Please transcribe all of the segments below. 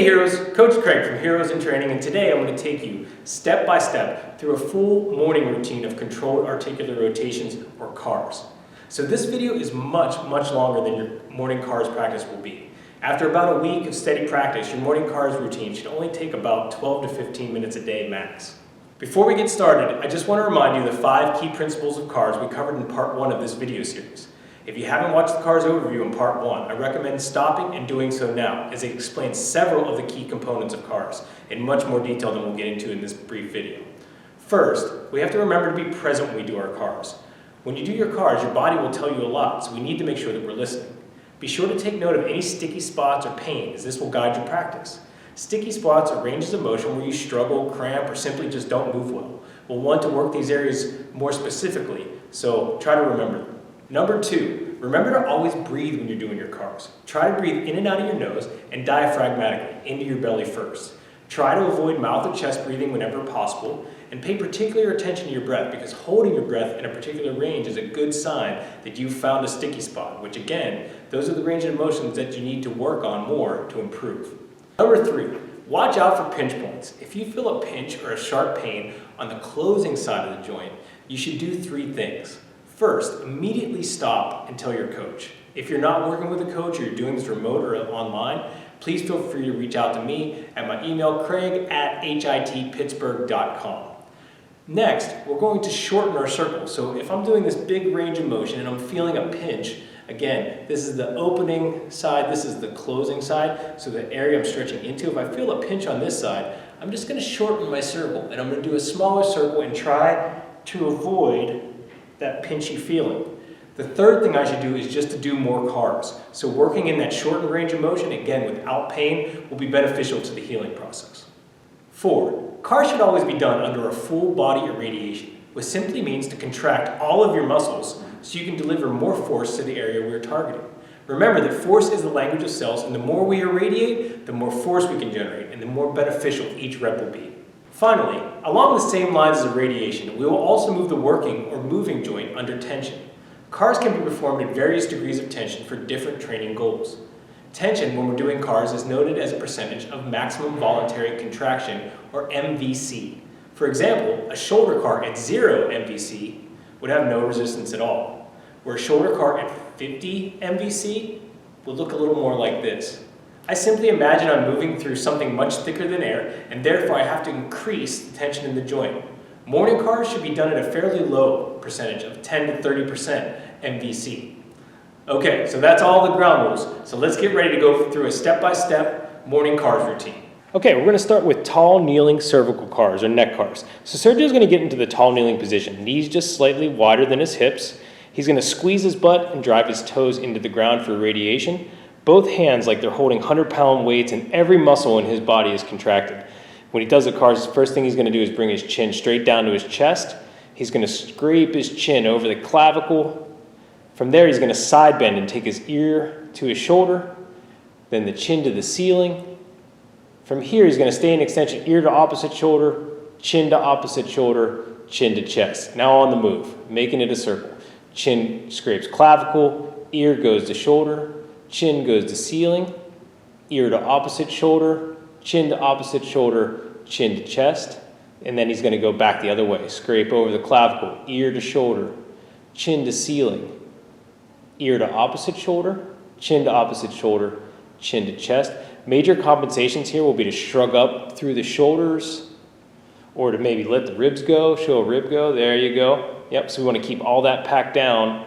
Heroes, Coach Craig from Heroes in Training, and today I'm going to take you step by step through a full morning routine of controlled articular rotations or CARs. So this video is much longer than your morning CARs practice will be. After about a week of steady practice, your morning CARs routine should only take about 12 to 15 minutes a day max. Before we get started, I just want to remind you the 5 key principles of CARs we covered in part 1 of this video series. If you haven't watched the CARs overview in part 1, I recommend stopping and doing so now, as it explains several of the key components of CARs in much more detail than we'll get into in this brief video. First, we have to remember to be present when we do our CARs. When you do your CARs, your body will tell you a lot, so we need to make sure that we're listening. Be sure to take note of any sticky spots or pain, as this will guide your practice. Sticky spots are ranges of motion where you struggle, cramp, or simply just don't move well. We'll want to work these areas more specifically, so try to remember them. Number 2, remember to always breathe when you're doing your CARs. Try to breathe in and out of your nose and diaphragmatically into your belly first. Try to avoid mouth or chest breathing whenever possible, and pay particular attention to your breath, because holding your breath in a particular range is a good sign that you've found a sticky spot, which again, those are the range of motions that you need to work on more to improve. Number 3, watch out for pinch points. If you feel a pinch or a sharp pain on the closing side of the joint, you should do 3 things. First, immediately stop and tell your coach. If you're not working with a coach or you're doing this remote or online, please feel free to reach out to me at my email, craig@hitpittsburgh.com. Next, we're going to shorten our circle. So if I'm doing this big range of motion and I'm feeling a pinch, again, this is the opening side, this is the closing side, so the area I'm stretching into. If I feel a pinch on this side, I'm just going to shorten my circle, and I'm going to do a smaller circle and try to avoid that pinchy feeling. The third thing I should do is just to do more CARs. So working in that shortened range of motion, again without pain, will be beneficial to the healing process. 4, CARs should always be done under a full body irradiation, which simply means to contract all of your muscles so you can deliver more force to the area we're targeting. Remember that force is the language of cells, and the more we irradiate, the more force we can generate, and the more beneficial each rep will be. Finally, along the same lines as irradiation, we will also move the working or moving joint under tension. CARs can be performed at various degrees of tension for different training goals. Tension, when we're doing CARs, is noted as a percentage of maximum voluntary contraction, or MVC. For example, a shoulder CAR at 0 MVC would have no resistance at all, where a shoulder CAR at 50 MVC would look a little more like this. I simply imagine I'm moving through something much thicker than air, and therefore I have to increase the tension in the joint. Morning CARs should be done at a fairly low percentage of 10 to 30% MVC. Okay, so that's all the ground rules. So let's get ready to go through a step-by-step morning CARs routine. Okay, we're going to start with tall kneeling cervical CARs or neck CARs. So Sergio's going to get into the tall kneeling position. Knees just slightly wider than his hips. He's going to squeeze his butt and drive his toes into the ground for radiation. Both hands like they're holding 100-pound weights, and every muscle in his body is contracted. When he does the CARs, the first thing he's going to do is bring his chin straight down to his chest. He's going to scrape his chin over the clavicle. From there, he's going to side bend and take his ear to his shoulder, then the chin to the ceiling. From here, he's going to stay in extension, ear to opposite shoulder, chin to opposite shoulder, chin to chest. Now on the move, making it a circle. Chin scrapes clavicle, ear goes to shoulder, chin goes to ceiling, ear to opposite shoulder, chin to opposite shoulder, chin to chest, and then he's going to go back the other way. Scrape over the clavicle, ear to shoulder, chin to ceiling, ear to opposite shoulder, chin to opposite shoulder, chin to chest. Major compensations here will be to shrug up through the shoulders, or to maybe let the ribs go, show a rib go. There you go. Yep, so we want to keep all that packed down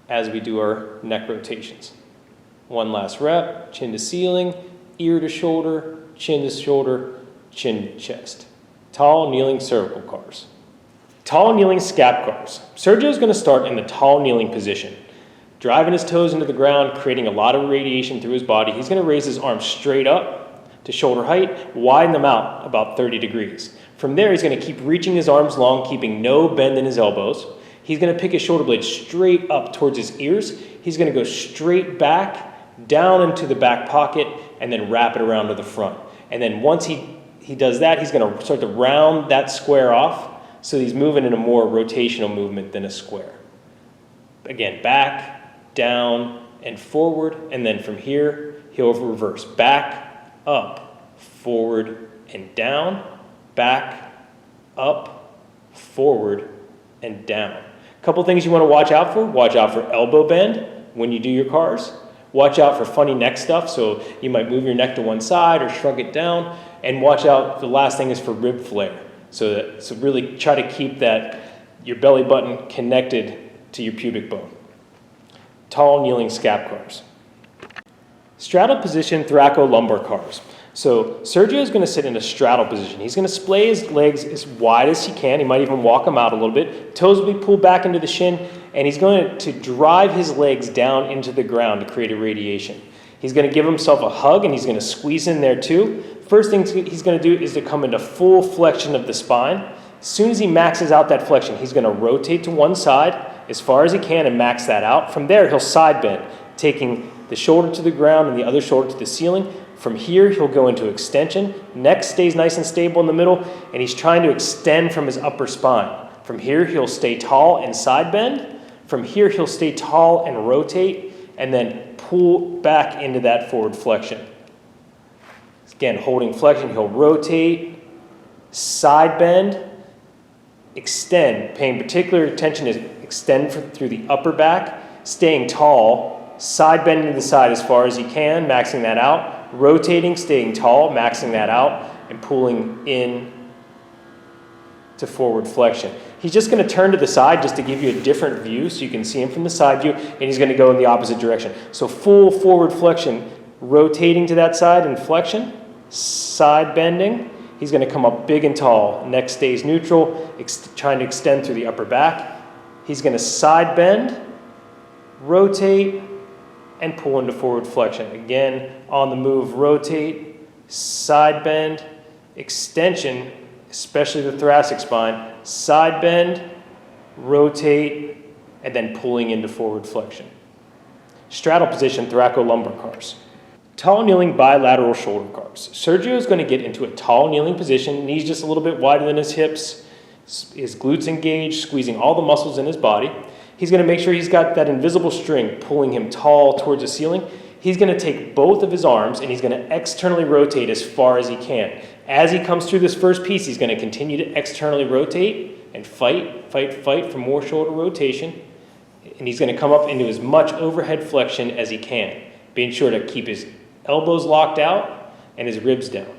as we do our neck rotations. One last rep, chin to ceiling, ear to shoulder, chin to shoulder, chin to chest. Tall kneeling cervical CARs. Tall kneeling scap CARs. Sergio's going to start in the tall kneeling position, driving his toes into the ground, creating a lot of radiation through his body. He's going to raise his arms straight up to shoulder height, widen them out about 30 degrees. From there, he's going to keep reaching his arms long, keeping no bend in his elbows. He's going to pick his shoulder blades straight up towards his ears. He's going to go straight back, down into the back pocket, and then wrap it around to the front. And then once he does that, he's going to start to round that square off, so he's moving in a more rotational movement than a square. Again, back, down, and forward, and then from here, he'll reverse back, up, forward and down, back, up, forward and down. A couple things you want to watch out for. Watch out for elbow bend when you do your cars. Watch out for funny neck stuff, so you might move your neck to one side or shrug it down. And watch out, the last thing is for rib flare. So really try to keep your belly button connected to your pubic bone. Tall kneeling scap cars. Straddle position thoracolumbar cars. So Sergio is going to sit in a straddle position. He's going to splay his legs as wide as he can. He might even walk them out a little bit. Toes will be pulled back into the shin, and he's going to drive his legs down into the ground to create a radiation. He's going to give himself a hug, and he's going to squeeze in there too. First thing he's going to do is to come into full flexion of the spine. As soon as he maxes out that flexion, he's going to rotate to one side as far as he can and max that out. From there, he'll side bend, taking the shoulder to the ground and the other shoulder to the ceiling. From here, he'll go into extension. Neck stays nice and stable in the middle, and he's trying to extend from his upper spine. From here, he'll stay tall and side bend. From here, he'll stay tall and rotate, and then pull back into that forward flexion. Again, holding flexion, he'll rotate, side bend, extend. Paying particular attention to extend through the upper back, staying tall, side bending to the side as far as you can, maxing that out. Rotating, staying tall, maxing that out, and pulling in to forward flexion. He's just going to turn to the side just to give you a different view so you can see him from the side view, and he's going to go in the opposite direction. So full forward flexion, rotating to that side and flexion, side bending. He's going to come up big and tall. Neck stays neutral, trying to extend through the upper back. He's going to side bend, rotate, and pull into forward flexion. Again, on the move, rotate, side bend, extension, especially the thoracic spine, side bend, rotate, and then pulling into forward flexion. Straddle position thoracolumbar cars. Tall kneeling bilateral shoulder cars. Sergio is going to get into a tall kneeling position, knees just a little bit wider than his hips, his glutes engaged, squeezing all the muscles in his body. He's going to make sure he's got that invisible string pulling him tall towards the ceiling. He's going to take both of his arms and he's going to externally rotate as far as he can. As he comes through this first piece, he's going to continue to externally rotate and fight for more shoulder rotation. And he's going to come up into as much overhead flexion as he can, being sure to keep his elbows locked out and his ribs down.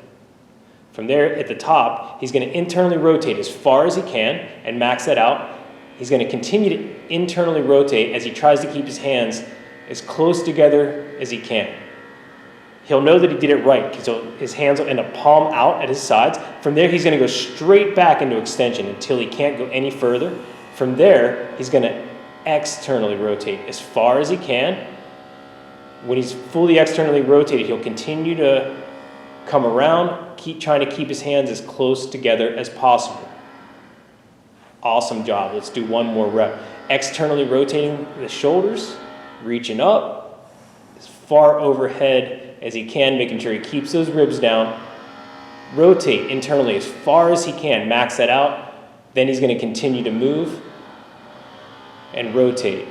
From there, at the top, he's going to internally rotate as far as he can and max that out. He's going to continue to internally rotate as he tries to keep his hands as close together as he can. He'll know that he did it right because his hands will end up palm out at his sides. From there, he's going to go straight back into extension until he can't go any further. From there, he's going to externally rotate as far as he can. When he's fully externally rotated, he'll continue to come around, trying to keep his hands as close together as possible. Awesome job. Let's do one more rep. Externally rotating the shoulders, reaching up as far overhead as he can, making sure he keeps those ribs down. Rotate internally as far as he can, max that out. Then he's going to continue to move and rotate.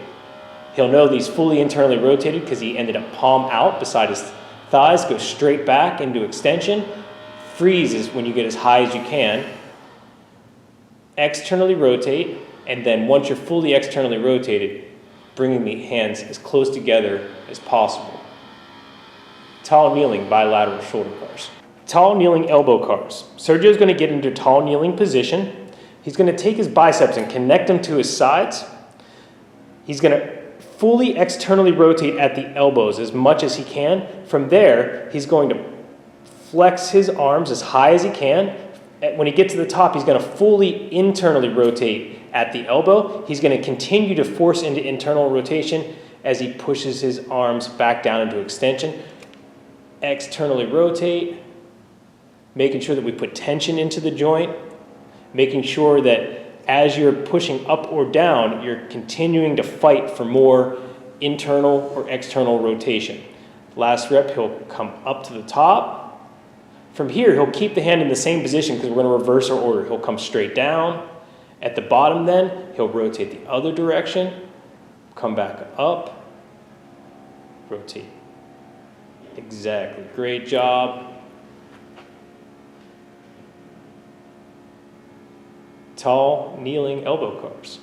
He'll know that he's fully internally rotated because he ended up palm out beside his thighs, go straight back into extension. Freeze is when you get as high as you can. Externally rotate, and then once you're fully externally rotated, bringing the hands as close together as possible. Tall kneeling bilateral shoulder cars. Tall kneeling elbow cars. Sergio's going to get into tall kneeling position. He's going to take his biceps and connect them to his sides. He's going to fully externally rotate at the elbows as much as he can. From there, he's going to flex his arms as high as he can. When he gets to the top, he's going to fully internally rotate at the elbow. He's going to continue to force into internal rotation as he pushes his arms back down into extension. Externally rotate, making sure that we put tension into the joint, making sure that as you're pushing up or down, you're continuing to fight for more internal or external rotation. Last rep, he'll come up to the top. From here, he'll keep the hand in the same position because we're going to reverse our order. He'll come straight down. At the bottom then, he'll rotate the other direction, come back up, rotate. Exactly. Great job. tall kneeling elbow cars.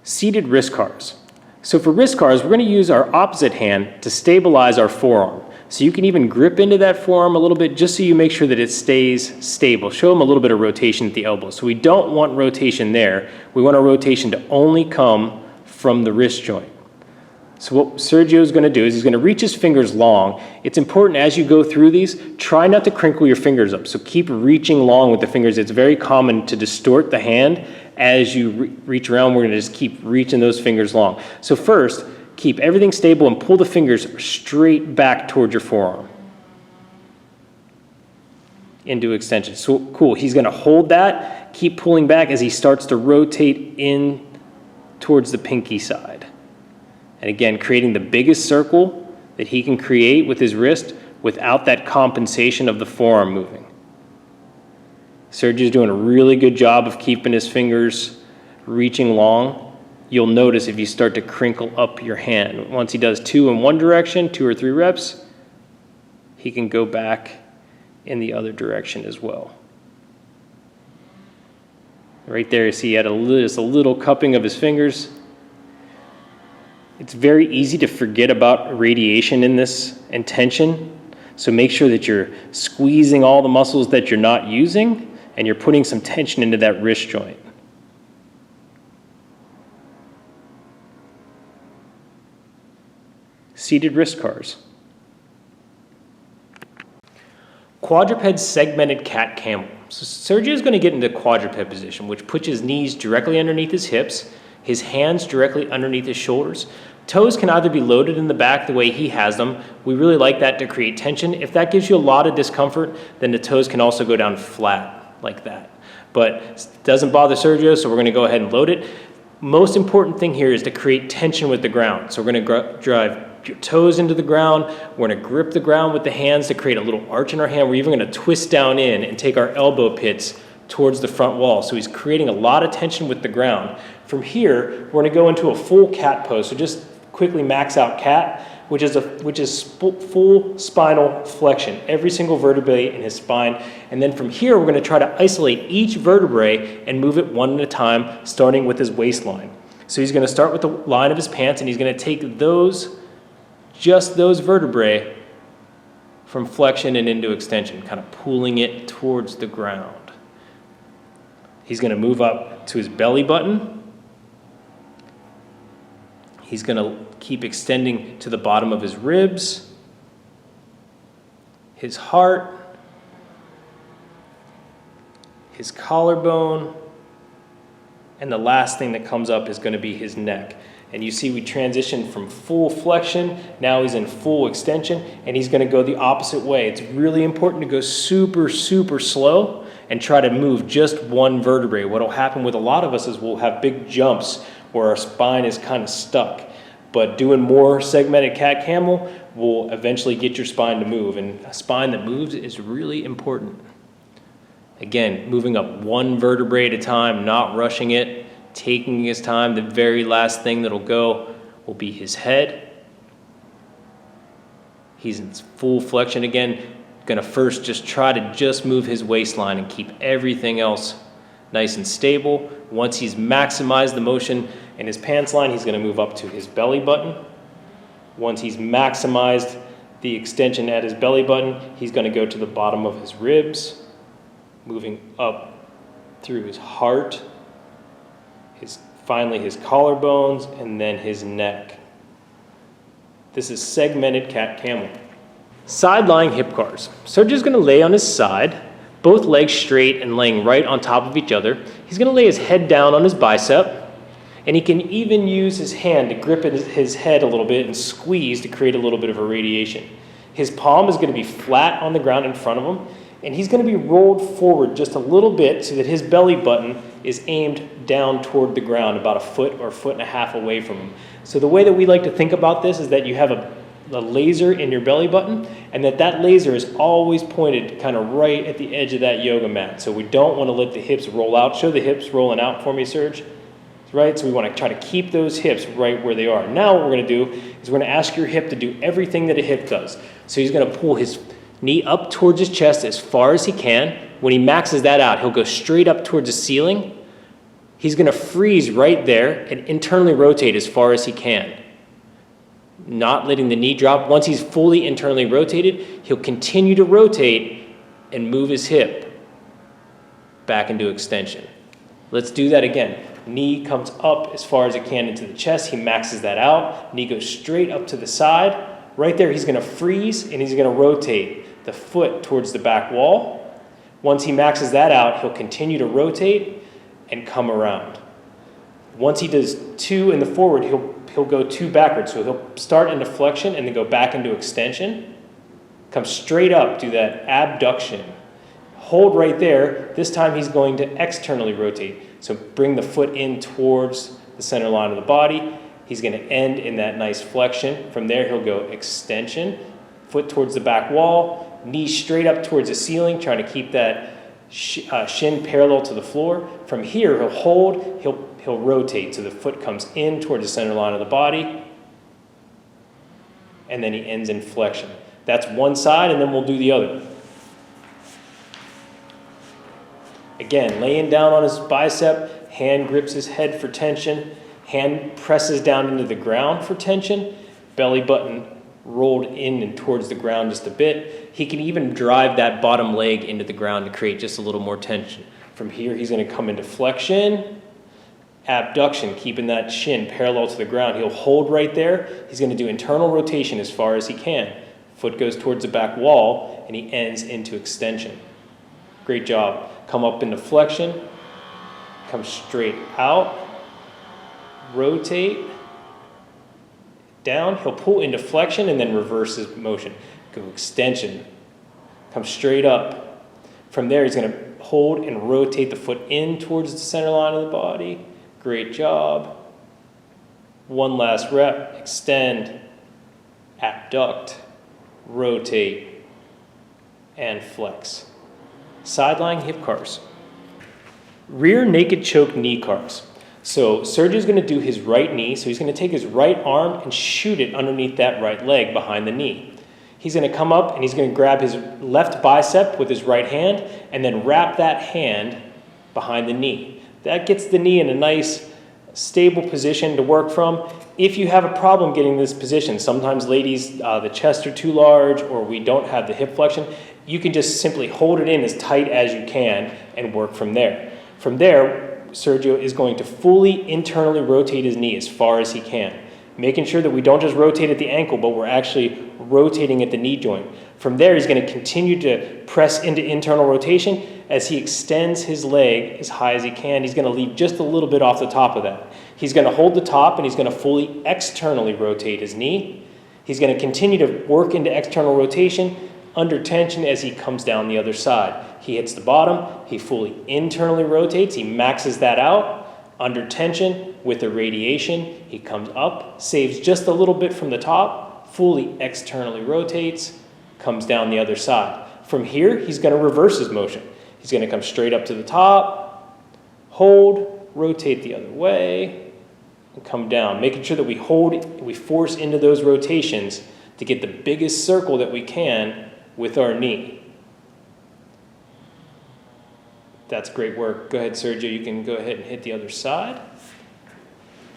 Seated wrist cars. So for wrist cars, we're going to use our opposite hand to stabilize our forearm. So you can even grip into that forearm a little bit just so you make sure that it stays stable. Show them a little bit of rotation at the elbow. So we don't want rotation there. We want our rotation to only come from the wrist joint. So what Sergio is going to do is he's going to reach his fingers long. It's important as you go through these, try not to crinkle your fingers up. So keep reaching long with the fingers. It's very common to distort the hand as you reach around. We're going to just keep reaching those fingers long. So first, keep everything stable and pull the fingers straight back towards your forearm. Into extension. So cool. He's going to hold that, keep pulling back as he starts to rotate in towards the pinky side. And again, creating the biggest circle that he can create with his wrist without that compensation of the forearm moving. Sergio's doing a really good job of keeping his fingers reaching long. You'll notice if you start to crinkle up your hand. Once he does 2 in one direction, 2 or 3 reps, he can go back in the other direction as well. Right there, you see he had just a little cupping of his fingers. It's very easy to forget about radiation in this and tension. So make sure that you're squeezing all the muscles that you're not using and you're putting some tension into that wrist joint. Seated wrist cars. Quadruped segmented cat camel. So Sergio is going to get into quadruped position, which puts his knees directly underneath his hips, his hands directly underneath his shoulders. Toes can either be loaded in the back the way he has them. We really like that to create tension. If that gives you a lot of discomfort, then the toes can also go down flat like that. But it doesn't bother Sergio, so we're going to go ahead and load it. Most important thing here is to create tension with the ground. So we're going to drive your toes into the ground. We're going to grip the ground with the hands to create a little arch in our hand. We're even going to twist down in and take our elbow pits towards the front wall. So he's creating a lot of tension with the ground. From here, we're going to go into a full cat pose. So just quickly max out cat, which is full spinal flexion, every single vertebrae in his spine. And then from here, we're going to try to isolate each vertebrae and move it one at a time, starting with his waistline. So he's going to start with the line of his pants, and he's going to take just those vertebrae from flexion and into extension, kind of pulling it towards the ground. He's going to move up to his belly button. He's going to keep extending to the bottom of his ribs, his heart, his collarbone, and the last thing that comes up is going to be his neck. And you see we transition from full flexion, now he's in full extension, and he's going to go the opposite way. It's really important to go super, super slow and try to move just one vertebrae. What will happen with a lot of us is we'll have big jumps where our spine is kind of stuck. But doing more segmented cat camel will eventually get your spine to move. And a spine that moves is really important. Again, moving up one vertebrae at a time, not rushing it, taking his time. The very last thing that'll go will be his head. He's in full flexion again. Gonna first just try to move his waistline and keep everything else nice and stable. Once he's maximized the motion in his pants line, he's going to move up to his belly button. Once he's maximized the extension at his belly button, he's going to go to the bottom of his ribs, moving up through his heart, finally his collarbones, and then his neck. This is segmented cat camel. Side lying hip cars. Sergio's going to lay on his side, both legs straight and laying right on top of each other. He's going to lay his head down on his bicep, and he can even use his hand to grip his head a little bit and squeeze to create a little bit of a radiation. His palm is going to be flat on the ground in front of him, and he's going to be rolled forward just a little bit so that his belly button is aimed down toward the ground about a foot or a foot and a half away from him. So the way that we like to think about this is that you have a laser in your belly button, and that laser is always pointed kind of right at the edge of that yoga mat. So we don't want to let the hips roll out. Show the hips rolling out for me, Serge. Right? So we want to try to keep those hips right where they are. Now what we're going to do is we're going to ask your hip to do everything that a hip does. So he's going to pull his knee up towards his chest as far as he can. When he maxes that out, he'll go straight up towards the ceiling, He's going to freeze right there and internally rotate as far as he can, not letting the knee drop. Once he's fully internally rotated, he'll continue to rotate and move his hip back into extension. Let's do that again. Knee comes up as far as it can into the chest. He maxes that out. Knee goes straight up to the side. Right there, he's going to freeze and he's going to rotate the foot towards the back wall. Once he maxes that out, he'll continue to rotate and come around. Once he does 2 in the forward, he'll go 2 backwards. So he'll start into flexion and then go back into extension. Come straight up, do that abduction. Hold right there. This time he's going to externally rotate. So bring the foot in towards the center line of the body. He's going to end in that nice flexion. From there, he'll go extension, foot towards the back wall, knee straight up towards the ceiling, trying to keep that shin parallel to the floor. From here, he'll hold, he'll rotate. So the foot comes in towards the center line of the body, and then he ends in flexion. That's one side, and then we'll do the other. Again, laying down on his bicep, hand grips his head for tension, hand presses down into the ground for tension, belly button rolled in and towards the ground just a bit. He can even drive that bottom leg into the ground to create just a little more tension. From here, he's going to come into flexion, abduction, keeping that shin parallel to the ground. He'll hold right there. He's going to do internal rotation as far as he can. Foot goes towards the back wall, and he ends into extension. Great job. Come up into flexion, come straight out, rotate, down. He'll pull into flexion and then reverse his motion. Go extension, come straight up. From there, he's going to hold and rotate the foot in towards the center line of the body. Great job. One last rep. Extend, abduct, rotate, and flex. Sideline hip cars. Rear naked choke knee cars. So Sergio's going to do his right knee. So he's going to take his right arm and shoot it underneath that right leg behind the knee. He's going to come up and he's going to grab his left bicep with his right hand and then wrap that hand behind the knee. That gets the knee in a nice, stable position to work from. If you have a problem getting this position, sometimes ladies, the chests are too large or we don't have the hip flexion, you can just simply hold it in as tight as you can and work from there. From there, Sergio is going to fully internally rotate his knee as far as he can, making sure that we don't just rotate at the ankle, but we're actually rotating at the knee joint. From there, he's going to continue to press into internal rotation. As he extends his leg as high as he can, he's going to leave just a little bit off the top of that. He's going to hold the top and he's going to fully externally rotate his knee. He's going to continue to work into external rotation under tension as he comes down the other side. He hits the bottom, he fully internally rotates, he maxes that out. Under tension with the radiation, he comes up, saves just a little bit from the top, fully externally rotates, comes down the other side. From here, he's going to reverse his motion. He's going to come straight up to the top, hold, rotate the other way, and come down, making sure that we force into those rotations to get the biggest circle that we can with our knee. That's great work. Go ahead, Sergio. You can go ahead and hit the other side.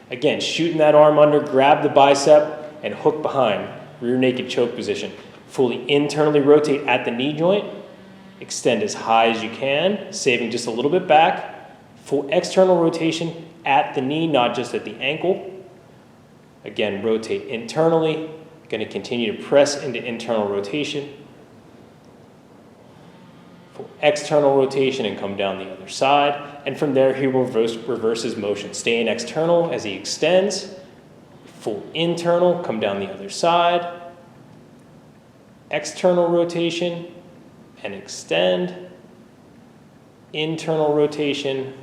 Again, shooting that arm under, grab the bicep, and hook behind. Rear naked choke position. Fully internally rotate at the knee joint. Extend as high as you can, saving just a little bit back. Full external rotation at the knee, not just at the ankle. Again, rotate internally. Going to continue to press into internal rotation. Full external rotation and come down the other side. And from there, he will reverse his motion. Staying external as he extends. Full internal, come down the other side. External rotation and extend. Internal rotation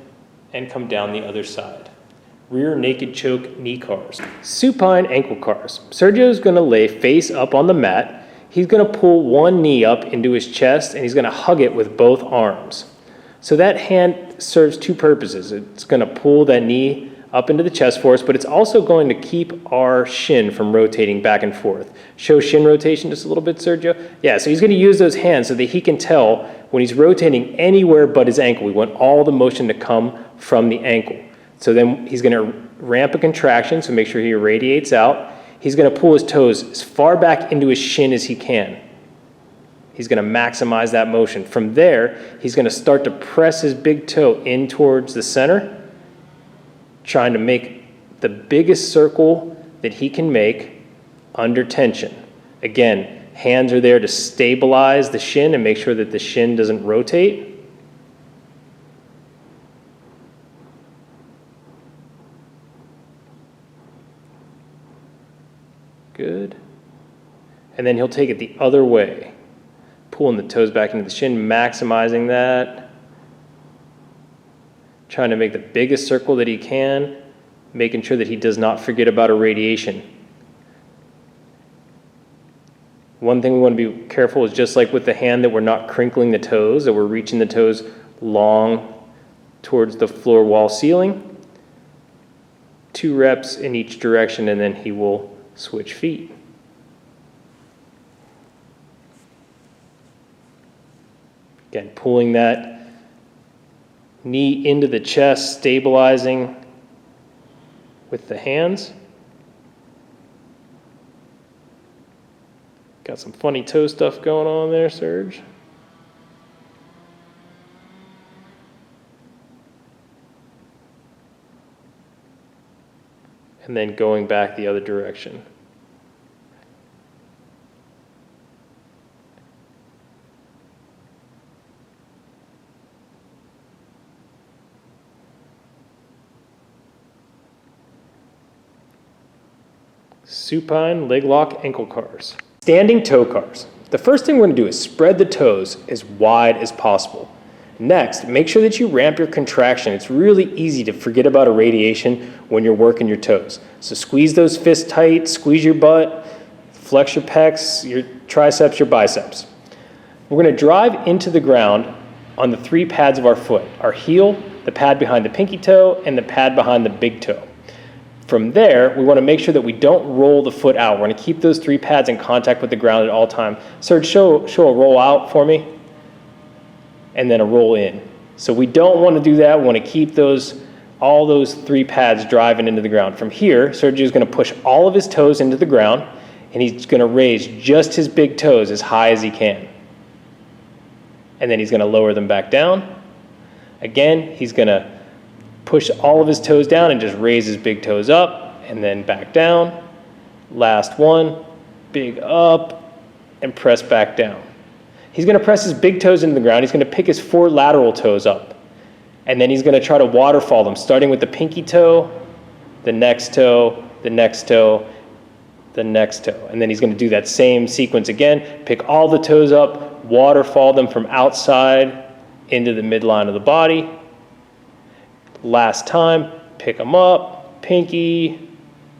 and come down the other side. Rear naked choke knee cars. Supine ankle cars. Sergio's going to lay face up on the mat. He's going to pull one knee up into his chest and he's going to hug it with both arms. So that hand serves two purposes. It's going to pull that knee up into the chest for us, but it's also going to keep our shin from rotating back and forth. Show shin rotation just a little bit, Sergio. Yeah, so he's going to use those hands so that he can tell when he's rotating anywhere but his ankle. We want all the motion to come from the ankle. So then he's going to ramp a contraction, so make sure he radiates out. He's going to pull his toes as far back into his shin as he can. He's going to maximize that motion. From there, he's going to start to press his big toe in towards the center, trying to make the biggest circle that he can make under tension. Again, hands are there to stabilize the shin and make sure that the shin doesn't rotate. Good. And then he'll take it the other way, pulling the toes back into the shin, maximizing that, trying to make the biggest circle that he can, making sure that he does not forget about a radiation. One thing we want to be careful is, just like with the hand, that we're not crinkling the toes, that we're reaching the toes long towards the floor wall ceiling. 2 reps in each direction, and then he will switch feet. Again, pulling that knee into the chest, stabilizing with the hands. Got some funny toe stuff going on there, Serge. And then going back the other direction. Supine leg lock ankle cars. Standing toe cars. The first thing we're going to do is spread the toes as wide as possible. Next, make sure that you ramp your contraction. It's really easy to forget about a radiation when you're working your toes. So squeeze those fists tight, squeeze your butt, flex your pecs, your triceps, your biceps. We're going to drive into the ground on the 3 pads of our foot. Our heel, the pad behind the pinky toe, and the pad behind the big toe. From there, we want to make sure that we don't roll the foot out. We're going to keep those 3 pads in contact with the ground at all times. Serge, show a roll out for me, and then a roll in. So we don't want to do that. We want to keep all those 3 pads driving into the ground. From here, Serge is going to push all of his toes into the ground, and he's going to raise just his big toes as high as he can. And then he's going to lower them back down. Again, he's going to push all of his toes down and just raise his big toes up and then back down. Last one, big up and press back down. He's going to press his big toes into the ground. He's going to pick his 4 lateral toes up. And then he's going to try to waterfall them, starting with the pinky toe, the next toe, the next toe, the next toe. And then he's going to do that same sequence again. Pick all the toes up, waterfall them from outside into the midline of the body. Last time, pick them up, pinky,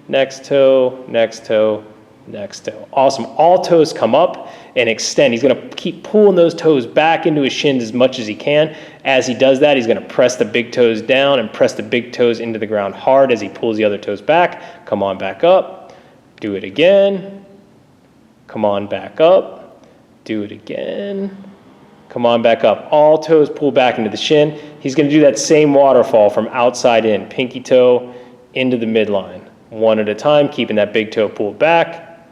next toe, next toe, next toe. Awesome. All toes come up and extend. He's going to keep pulling those toes back into his shins as much as he can. As he does that, he's going to press the big toes down and press the big toes into the ground hard as he pulls the other toes back. Come on back up. Do it again. Come on back up. Do it again. Come on back up. All toes pull back into the shin. He's going to do that same waterfall from outside in, pinky toe into the midline. One at a time, keeping that big toe pulled back.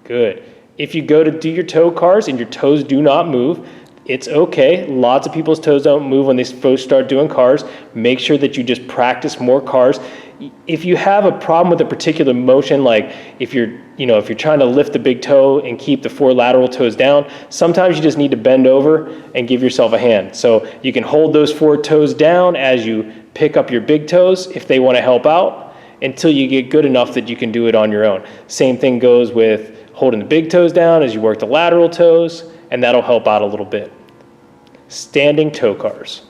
Good. If you go to do your toe cars and your toes do not move, it's okay. Lots of people's toes don't move when they first start doing cars. Make sure that you just practice more cars. If you have a problem with a particular motion, like if you're trying to lift the big toe and keep the 4 lateral toes down, sometimes you just need to bend over and give yourself a hand. So you can hold those 4 toes down as you pick up your big toes if they want to help out, until you get good enough that you can do it on your own. Same thing goes with holding the big toes down as you work the lateral toes, and that'll help out a little bit. Standing toe cars.